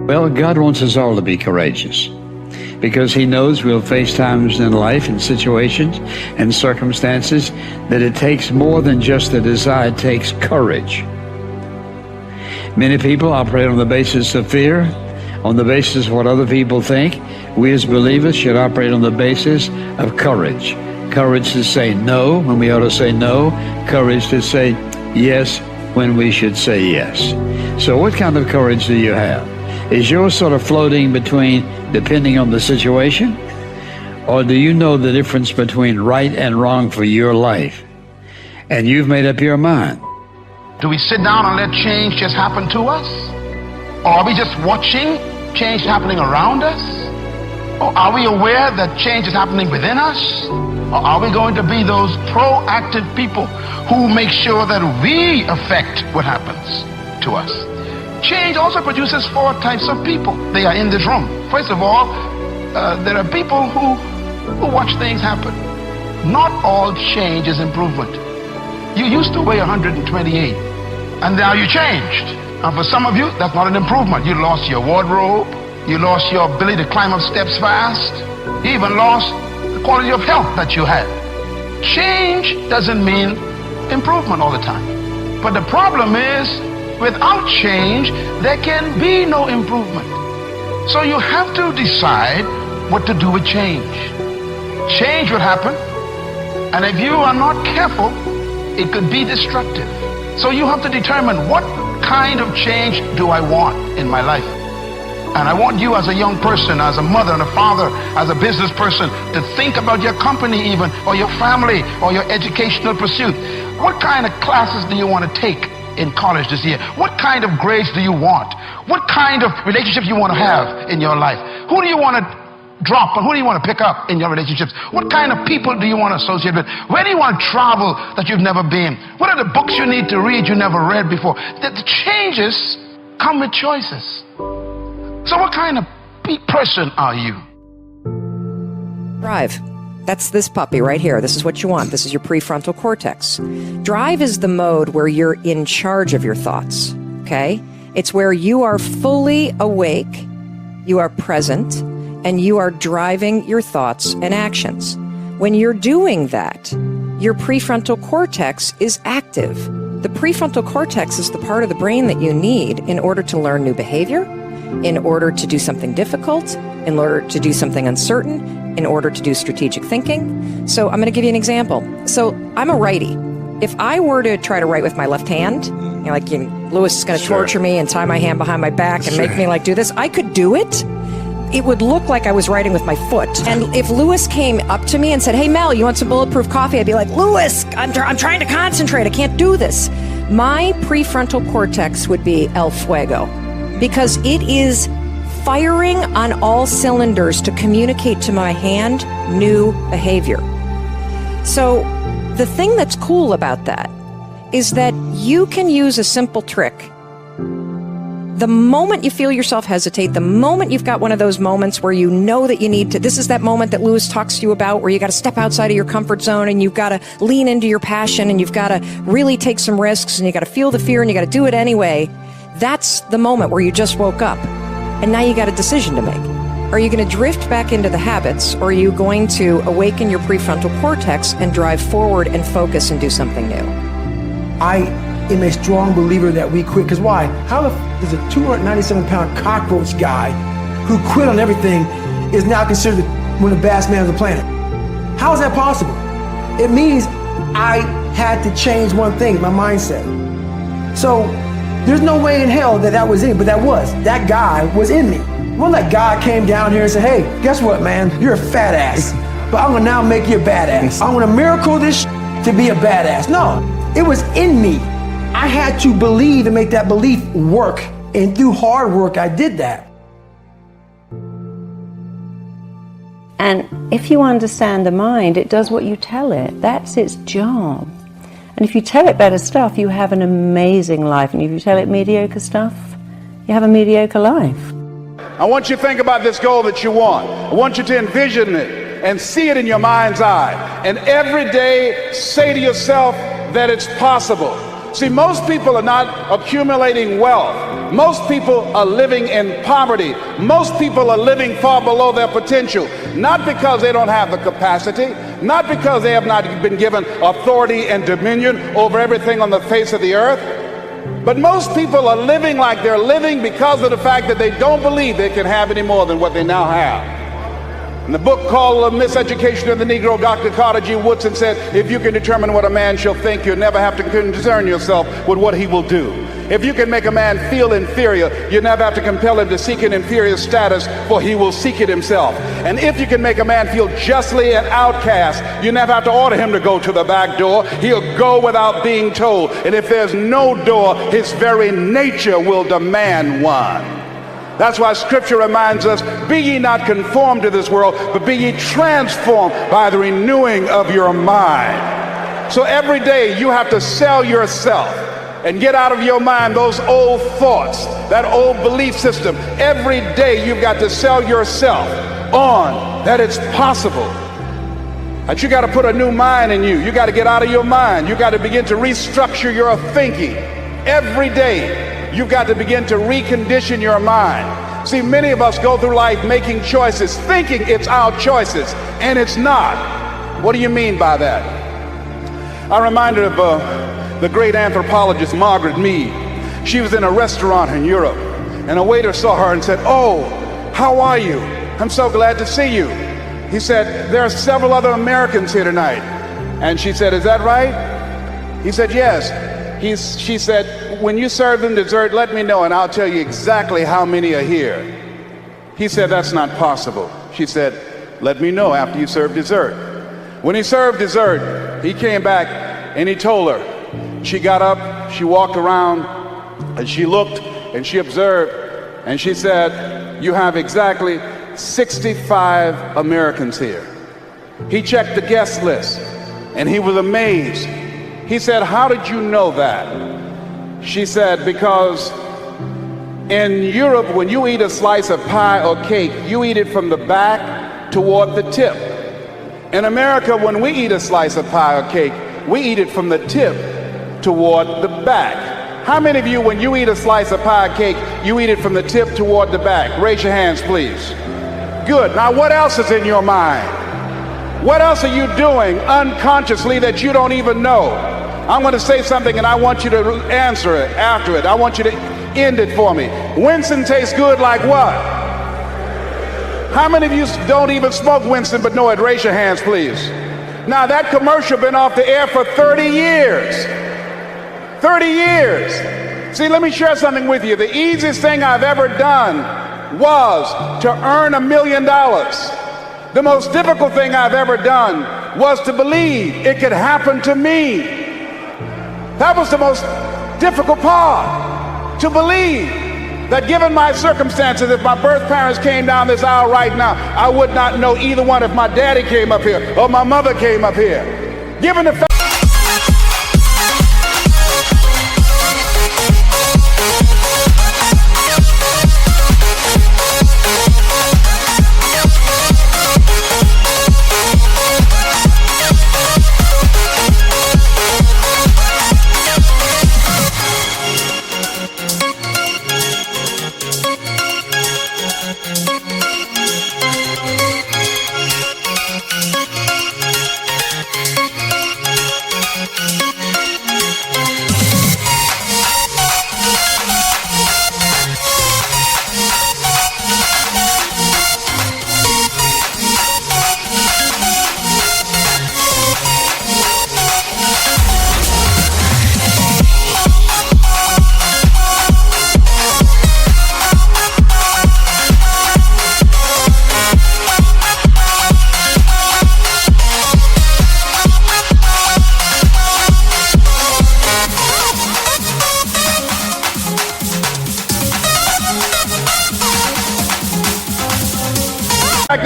Well, God wants us all to be courageous because He knows we'll face times in life and situations and circumstances that it takes more than just a desire. It takes courage. Many people operate on the basis of fear, on the basis of what other people think. We as believers should operate on the basis of courage. Courage to say no when we ought to say no. Courage to say yes when we should say yes. So what kind of courage do you have? Is yours sort of floating between depending on the situation? Or do you know the difference between right and wrong for your life? And you've made up your mind. Do we sit down and let change just happen to us? Or are we just watching change happening around us? Or are we aware that change is happening within us? Or are we going to be those proactive people who make sure that we affect what happens to us? Change also produces 4 types of people. They are in this room. First of all, there are people who watch things happen. Not all change is improvement. You used to weigh 128, and now you changed. And for some of you, that's not an improvement. You lost your wardrobe. You lost your ability to climb up steps fast. You even lost the quality of health that you had. Change doesn't mean improvement all the time. But the problem is, without change, there can be no improvement. So you have to decide what to do with change. Change will happen, and if you are not careful, it could be destructive. So you have to determine, what kind of change do I want in my life? And I want you as a young person, as a mother and a father, as a business person, to think about your company even, or your family, or your educational pursuit. What kind of classes do you want to take in college this year? What kind of grades do you want? What kind of relationships you want to have in your life? Who do you want to drop and who do you want to pick up in your relationships? What kind of people do you want to associate with? Where do you want to travel that you've never been? What are the books you need to read you never read before? The changes come with choices. So what kind of person are you? Drive. That's this puppy right here. This is what you want. This is your prefrontal cortex. Drive is the mode where you're in charge of your thoughts, okay? It's where you are fully awake, you are present, and you are driving your thoughts and actions. When you're doing that, your prefrontal cortex is active. The prefrontal cortex is the part of the brain that you need in order to learn new behavior, in order to do something difficult, in order to do something uncertain, in order to do strategic thinking. So I'm going to give you an example. So I'm a righty. If I were to try to write with my left hand, Lewis is going to torture me and tie my hand behind my back and make me do this, I could do it. It would look like I was writing with my foot. And if Lewis came up to me and said, "Hey, Mel, you want some bulletproof coffee?" I'd be like, "Lewis, I'm trying to concentrate. I can't do this." My prefrontal cortex would be el fuego, because it is firing on all cylinders to communicate to my hand new behavior. So the thing that's cool about that is that you can use a simple trick. The moment you feel yourself hesitate, the moment you've got one of those moments where you know that you need to, this is that moment that Lewis talks to you about where you got to step outside of your comfort zone and you've got to lean into your passion and you've got to really take some risks and you got to feel the fear and you got to do it anyway. That's the moment where you just woke up and now you got a decision to make. Are you going to drift back into the habits, or are you going to awaken your prefrontal cortex and drive forward and focus and do something new? I am a strong believer that we quit. Because why? How does a 297-pound cockroach guy who quit on everything is now considered one of the baddest men on the planet? How is that possible? It means I had to change one thing, my mindset. So there's no way in hell that was in, but that guy was in me. Well, that guy came down here and said, "Hey, guess what, man? You're a fat ass, but I'm gonna now make you a badass. I'm gonna miracle this to be a badass." No, it was in me. I had to believe and make that belief work. And through hard work, I did that. And if you understand the mind, it does what you tell it. That's its job. And if you tell it better stuff, you have an amazing life. And if you tell it mediocre stuff, you have a mediocre life. I want you to think about this goal that you want. I want you to envision it and see it in your mind's eye. And every day say to yourself that it's possible. See, most people are not accumulating wealth. Most people are living in poverty. Most people are living far below their potential, not because they don't have the capacity, not because they have not been given authority and dominion over everything on the face of the earth, but most people are living like they're living because of the fact that they don't believe they can have any more than what they now have. In the book called Miseducation of the Negro, Dr. Carter G. Woodson said, if you can determine what a man shall think, you'll never have to concern yourself with what he will do. If you can make a man feel inferior, you never have to compel him to seek an inferior status, for he will seek it himself. And if you can make a man feel justly an outcast, you never have to order him to go to the back door. He'll go without being told. And if there's no door, his very nature will demand one. That's why Scripture reminds us, be ye not conformed to this world, but be ye transformed by the renewing of your mind. So every day you have to sell yourself and get out of your mind those old thoughts, that old belief system. Every day you've got to sell yourself on that it's possible. That you got to put a new mind in you. You got to get out of your mind. You got to begin to restructure your thinking. Every day you've got to begin to recondition your mind. See, many of us go through life making choices, thinking it's our choices, and it's not. What do you mean by that? I'm reminded of the great anthropologist Margaret Mead. She was in a restaurant in Europe, and a waiter saw her and said, "Oh, how are you? I'm so glad to see you." He said, "There are several other Americans here tonight." And she said, "Is that right?" He said, "Yes." She said, "When you serve them dessert, let me know and I'll tell you exactly how many are here." He said, "That's not possible." She said, "Let me know after you serve dessert." When he served dessert, he came back and he told her. She got up, she walked around, and she looked and she observed, and she said, "You have exactly 65 Americans here." He checked the guest list and he was amazed. He said, "How did you know that?" She said, "Because in Europe, when you eat a slice of pie or cake, you eat it from the back toward the tip. In America, when we eat a slice of pie or cake, we eat it from the tip toward the back." How many of you, when you eat a slice of pie or cake, you eat it from the tip toward the back? Raise your hands, please. Good. Now, what else is in your mind? What else are you doing unconsciously that you don't even know? I'm going to say something and I want you to answer it after it. I want you to end it for me. Winston tastes good like what? How many of you don't even smoke Winston but know it? Raise your hands, please. Now, that commercial been off the air for 30 years. 30 years. See, let me share something with you. The easiest thing I've ever done was to earn $1 million. The most difficult thing I've ever done was to believe it could happen to me. That was the most difficult part, to believe that given my circumstances, if my birth parents came down this aisle right now, I would not know either one if my daddy came up here or my mother came up here. Given the fact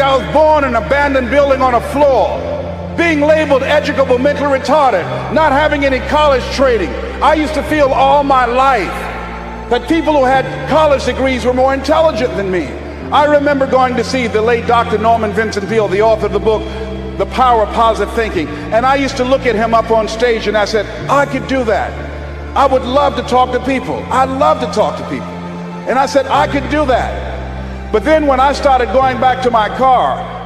I was born in an abandoned building on a floor, being labeled educable, mentally retarded, not having any college training. I used to feel all my life that people who had college degrees were more intelligent than me. I remember going to see the late Dr. Norman Vincent Peale, the author of the book, The Power of Positive Thinking, and I used to look at him up on stage and I said, I could do that. I would love to talk to people. I love to talk to people. And I said, I could do that. But then when I started going back to my car,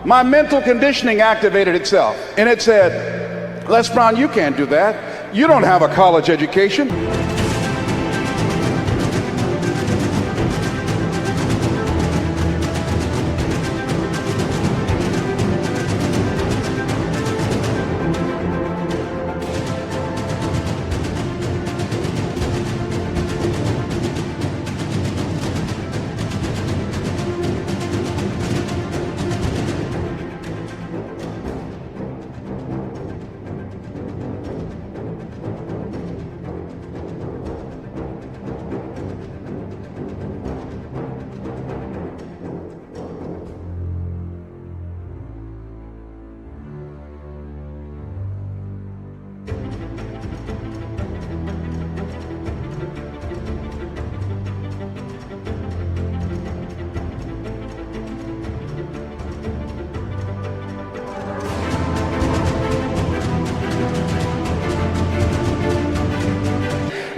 my mental conditioning activated itself. And it said, Les Brown, you can't do that. You don't have a college education.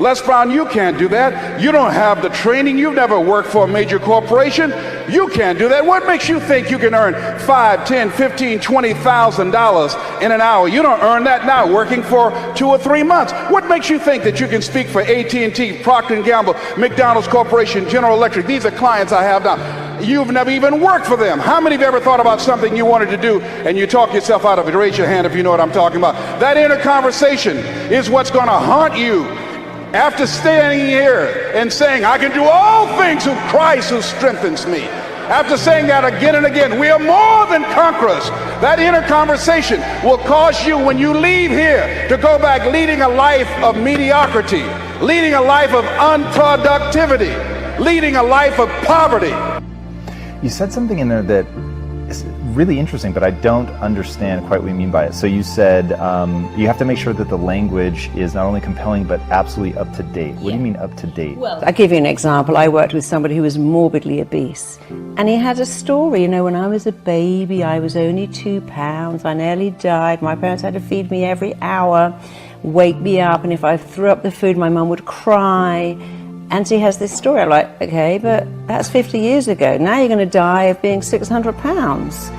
Les Brown, you can't do that. You don't have the training. You've never worked for a major corporation. You can't do that. What makes you think you can earn $5, $10, $15, $20,000 in an hour? You don't earn that now working for 2 or 3 months. What makes you think that you can speak for AT&T, Procter & Gamble, McDonald's Corporation, General Electric? These are clients I have now. You've never even worked for them. How many of you ever thought about something you wanted to do and you talk yourself out of it? Raise your hand if you know what I'm talking about. That inner conversation is what's going to haunt you. After standing here and saying, I can do all things through Christ who strengthens me. After saying that again and again, we are more than conquerors. That inner conversation will cause you, when you leave here, to go back leading a life of mediocrity, leading a life of unproductivity, leading a life of poverty. You said something in there that is really interesting, but I don't understand quite what you mean by it. So you said you have to make sure that the language is not only compelling, but absolutely up to date. What do you mean up to date? Well, I'll give you an example. I worked with somebody who was morbidly obese, and he had a story. You know, when I was a baby, I was only 2 pounds. I nearly died. My parents had to feed me every hour, wake me up, and if I threw up the food, my mum would cry. And she has this story. I'm like, okay, but that's 50 years ago. Now you're going to die of being 600 pounds.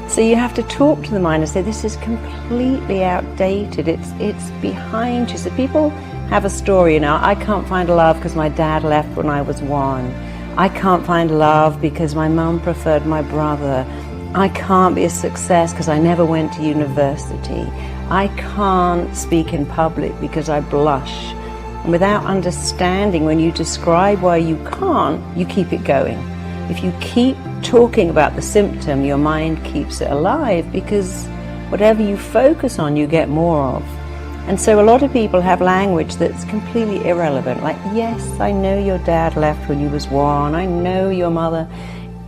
So you have to talk to the mind and say, this is completely outdated. It's behind you. So people have a story, you know, I can't find love because my dad left when I was 1. I can't find love because my mum preferred my brother. I can't be a success because I never went to university. I can't speak in public because I blush. And without understanding, when you describe why you can't, you keep it going. If you keep talking about the symptom, your mind keeps it alive, because whatever you focus on, you get more of. And so a lot of people have language that's completely irrelevant. Like, yes, I know your dad left when you was 1. I know your mother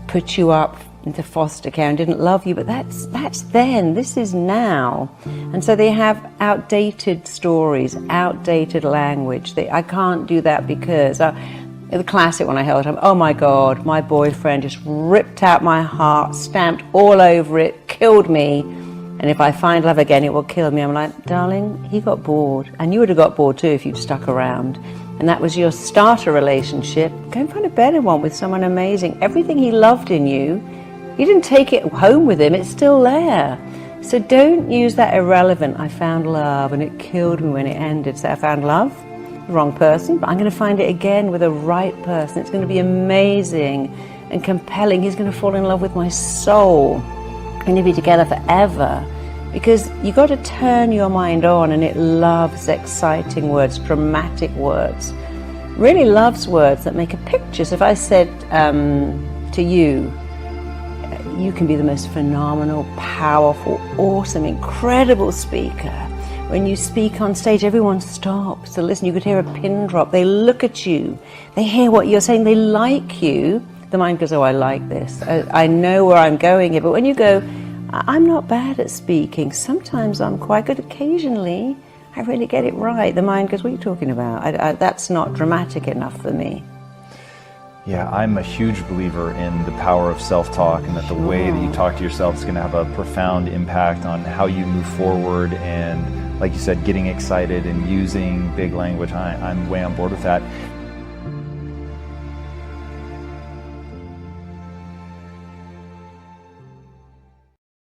put you up into foster care and didn't love you, but that's then. This is now. And so they have outdated stories, outdated language. I can't do that because the classic one I heard, oh my God, my boyfriend just ripped out my heart, stamped all over it, killed me, and if I find love again, it will kill me. I'm like, darling, he got bored, and you would have got bored too if you'd stuck around. And that was your starter relationship. Go and find a better one with someone amazing. Everything he loved in you, you didn't take it home with him, it's still there. So don't use that irrelevant, I found love and it killed me when it ended. So I found love, the wrong person, but I'm going to find it again with the right person. It's going to be amazing and compelling. He's going to fall in love with my soul. We're going to be together forever. Because you got to turn your mind on, and it loves exciting words, dramatic words. Really loves words that make a picture. So if I said to you, you can be the most phenomenal, powerful, awesome, incredible speaker. When you speak on stage, everyone stops to listen. You could hear a pin drop. They look at you. They hear what you're saying. They like you. The mind goes, oh, I like this. I know where I'm going here. But when you go, I'm not bad at speaking. Sometimes I'm quite good. Occasionally, I really get it right. The mind goes, what are you talking about? That's not dramatic enough for me. Yeah, I'm a huge believer in the power of self-talk, and that the way that you talk to yourself is going to have a profound impact on how you move forward and like you said, getting excited and using big language. I'm way on board with that.